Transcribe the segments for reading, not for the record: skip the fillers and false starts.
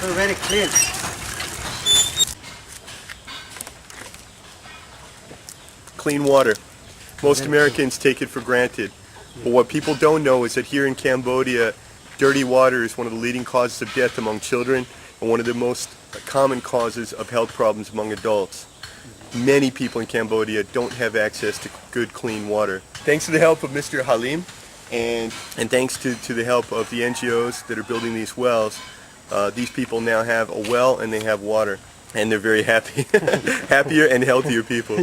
So very clean. Clean water. Most Americans take it for granted. But what people don't know is that here in Cambodia, dirty water is one of the leading causes of death among children and one of the most common causes of health problems among adults. Many people in Cambodia don't have access to good, clean water. Thanks to the help of Mr. Halim and thanks to the help of the NGOs that are building these wells, these people now have a well and they have water. And they're very happy. Happier and healthier people.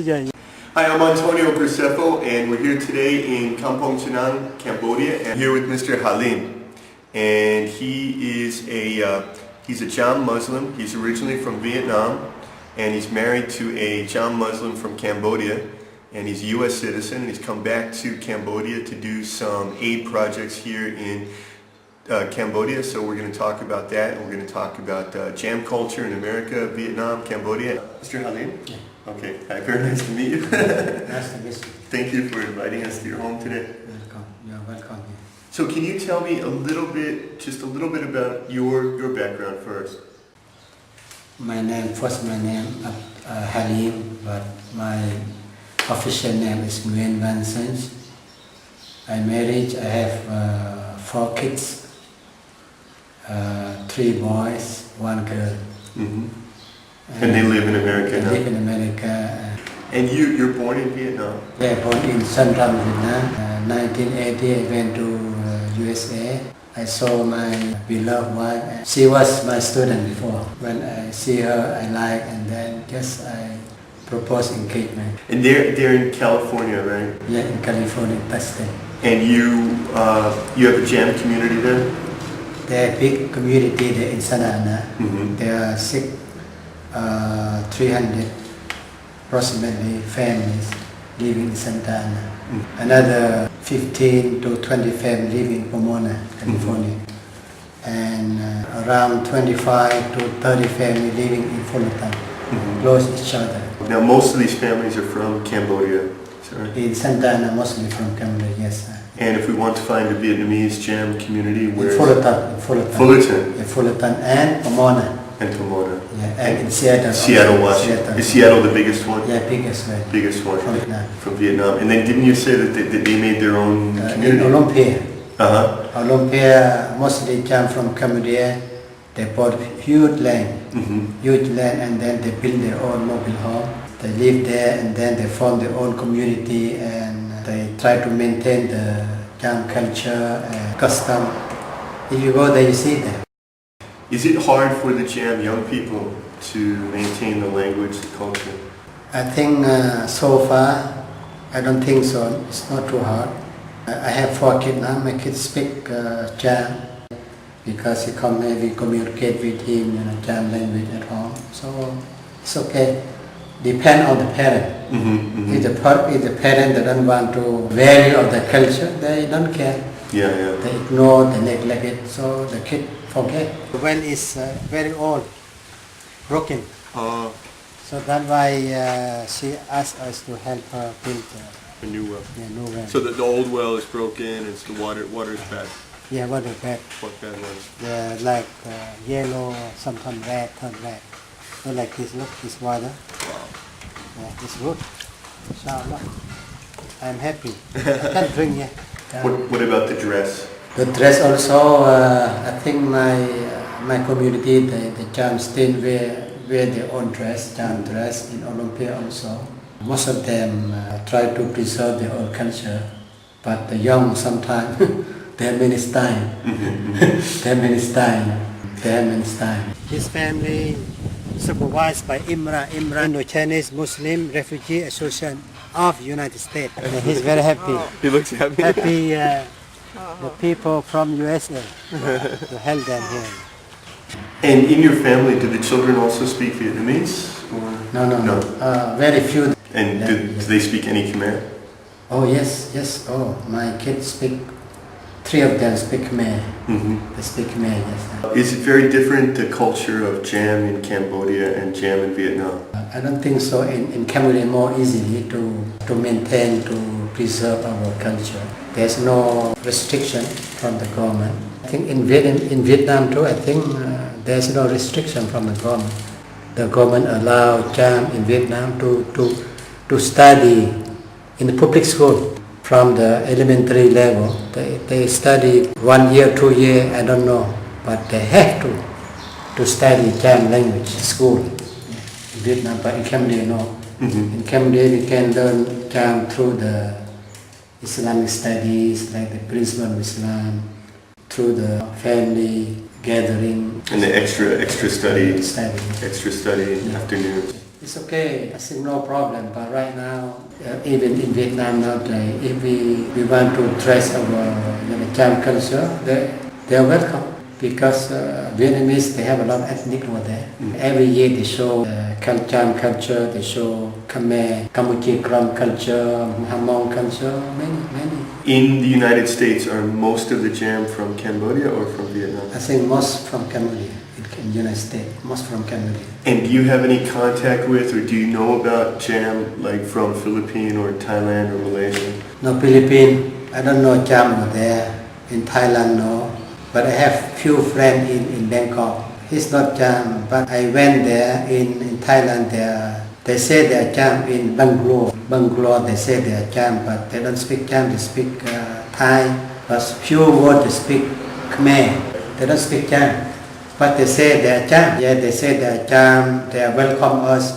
Hi, I'm Antonio Graceffo, and we're here today in Kompon Chnang, Cambodia, and here with Mr. Halim. And he's a Cham Muslim. He's originally from Vietnam, and he's married to a Cham Muslim from Cambodia, and he's a U.S. citizen, and he's come back to Cambodia to do some aid projects here in Cambodia. So we're going to talk about that, and we're going to talk about Cham culture in America, Vietnam, Cambodia. Mr. Halim? Yeah. Okay, hi, very nice to meet you. Nice to meet you. Thank you for inviting us to your home today. Welcome. You're welcome. So can you tell me just a little bit about your background first? My name Halim, but my official name is Nguyen Van Sens. I'm married. I have 4 kids, 3 boys, 1 girl. Mm-hmm. And they live in America now? They live in America. And you're born in Vietnam? Yeah, born in Central Vietnam. 1980 I went to USA. I saw my beloved wife. She was my student before. When I see her, I like, and then just I propose engagement. And they're in California, right? Yeah, in California, Texas. And you have a Cham community there? There are big community there in Sanana. Mm-hmm. There are 300 approximately families living in Santana. Mm. Another 15 to 20 families living in Pomona, California. Mm-hmm. And around 25 to 30 families living in Fullerton, close each other. Now most of these families are from Cambodia, sorry? In Santana, mostly from Cambodia, yes. And if we want to find a Vietnamese Cham community, where? Fullerton. Fullerton? Yeah, Fullerton and Pomona. And Pomona. Yeah, and in Seattle. Seattle, Washington. Is Seattle the biggest one? Yeah, biggest one. Biggest one. From Vietnam. From Vietnam. And then didn't you say that they made their own community? In Olympia. Uh-huh. Olympia, mostly come from Cambodia. They bought huge land, and then they build their own mobile home. They live there, and then they form their own community, and they try to maintain the Cham culture and custom. If you go there, you see them. Is it hard for the Cham young people to maintain the language, the culture? I think so far, I don't think so. It's not too hard. I have 4 kids now. My kids speak Cham because he come maybe communicate with him in a Cham language at home. So it's okay. Depend on the parent. Mm-hmm. If the parent that don't want to value of the culture, they don't care. Yeah. They ignore, they neglect it, so the kid forget. Well, it's very old, broken. So that's why she asked us to help her build a new well. Yeah, new well. So the old well is broken, and the water is bad. Yeah, water bad. What bad water? Yeah, like yellow, sometimes red, turn red. So like this, look, this water. Wow. Yeah, it's good. Inshallah. I'm happy. I can drink, yeah. What about the dress? The dress also, I think my community, the Cham still wear their own dress, Cham dress in Olympia also. Most of them try to preserve their own culture, but the young sometimes, they have many style. They have many style. His family supervised by Imran, the Chinese Muslim Refugee Association of United States. And he's very happy. He looks happy. Happy the people from USA to help them here. And in your family, do the children also speak Vietnamese? Or? No. Very few. And do they speak any Khmer? Oh yes. Oh, my kids speak. 3 of them speak Khmer. They speak Khmer, yes. Is it very different, the culture of Cham in Cambodia and Cham in Vietnam? I don't think so. In Cambodia, more easily to maintain, to preserve our culture. There's no restriction from the government. I think in Vietnam too, I think There's no restriction from the government. The government allow Cham in Vietnam to study in the public school from the elementary level. They study 1 year, 2 year, I don't know, but they have to study Cham language in school in Vietnam, but in Cambodia no. In Cambodia we can learn Cham through the Islamic studies, like the principle of Islam, through the family gathering. And the extra study Yeah. afternoons. It's okay, I think no problem, but right now, even in Vietnam nowadays, if we want to dress our Cham culture, they're welcome. Because Vietnamese, they have a lot of ethnic over there. Every year they show Cham culture, they show Khmer, Cambodia culture, Hmong culture, many. In the United States, are most of the Cham from Cambodia or from Vietnam? I think most from Cambodia, in the United States, most from Cambodia. And do you have any contact with, or do you know about Cham, like from Philippines or Thailand or Malaysia? No, Philippines, I don't know Cham over there. In Thailand, no. But I have few friends in Bangkok. He's not Cham, but I went there in Thailand. They say they are Cham in Bangalore. Bangalore, they say they are Cham, but they don't speak Cham. They speak Thai. But few words they speak Khmer. They don't speak Cham, but they say they are Cham. Yeah, they say they are Cham. They are welcome us,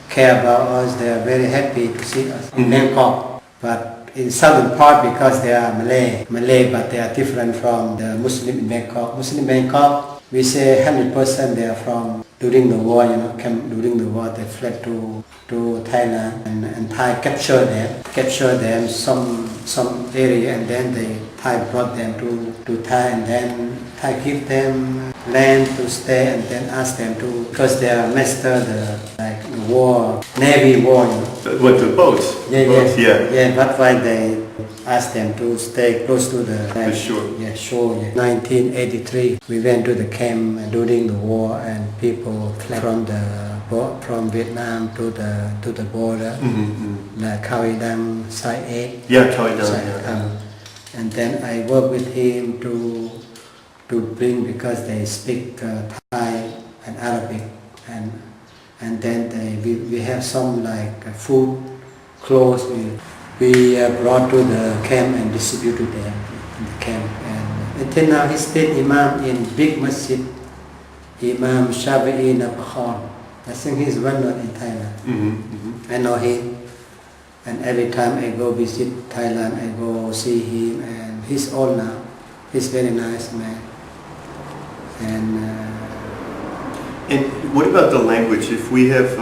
care about us. They are very happy to see us in Bangkok. But in southern part, because they are Malay, but they are different from the Muslim in Bangkok. Muslim in Bangkok, we say 100% they are from during the war. During the war they fled to Thailand, and Thai captured them some area, and then Thai brought them to Thai, and then Thai give them land to stay, and then ask them to, because they are master the war, navy war. What, the boats? Yeah. That's why they asked them to stay close to the shore. Yeah, shore. Yeah. 1983, we went to the camp during the war, and people fled from Vietnam to the border, like Khao Dam, Side 8. Yeah, Khao Dam. And then I worked with him to bring, because they speak Thai and Arabic, and then we have some food, clothes we brought to the camp and distributed them in the camp. And until now he stayed imam in big masjid, Imam Shafi'i Nabakhon. I think he's well known in Thailand. I know him, and every time I go visit Thailand, I go see him, and he's old now. He's very nice man. And what about the language? If we have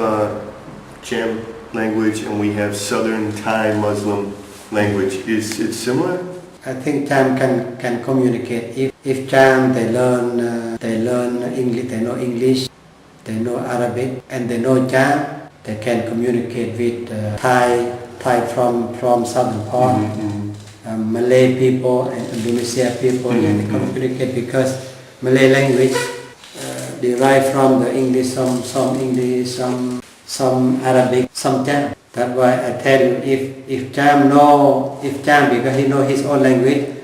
Cham language and we have Southern Thai Muslim language, is it similar? I think Cham can communicate. If Cham they learn English, they know English, they know Arabic, and they know Cham, they can communicate with Thai from southern part, Malay people and Indonesia people, and they communicate, because Malay language derived from the English, some English, some Arabic, some Cham. That's why I tell you, if Cham because he know his own language,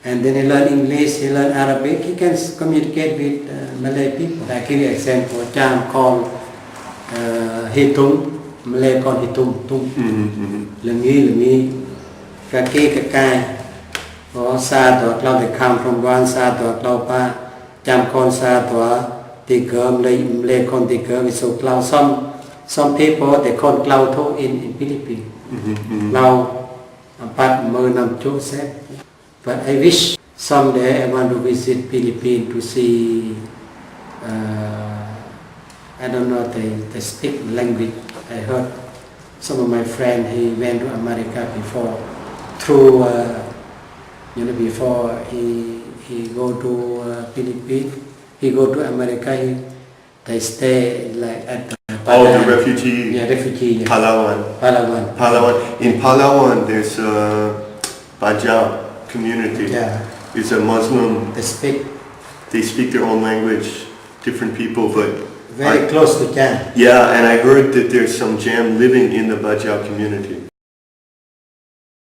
and then he learn English, he learn Arabic, he can communicate with Malay people. I give you an example. Cham called Hitung, Malay called Hitung, Tung, Lengi, Kaki, Kakai, or Sa, they come from one Sa, Klaupa, Cham called Sa, Tiger, Malay called Tiger, so Klau. Some people they call Klau Tho in Philippines. Klau, but Mernam Joseph. But I wish someday I want to visit Philippines to see. I don't know, they speak language. I heard some of my friends, he went to America before, through before he go to Philippines, he go to America. They stay at the refugee. Yeah, refugee. Yeah. Palawan. In Palawan, there's a Bajau community. Yeah. It's a Muslim. They speak their own language. Different people, but very close to Cham. Yeah, and I heard that there's some Cham living in the Bajau community.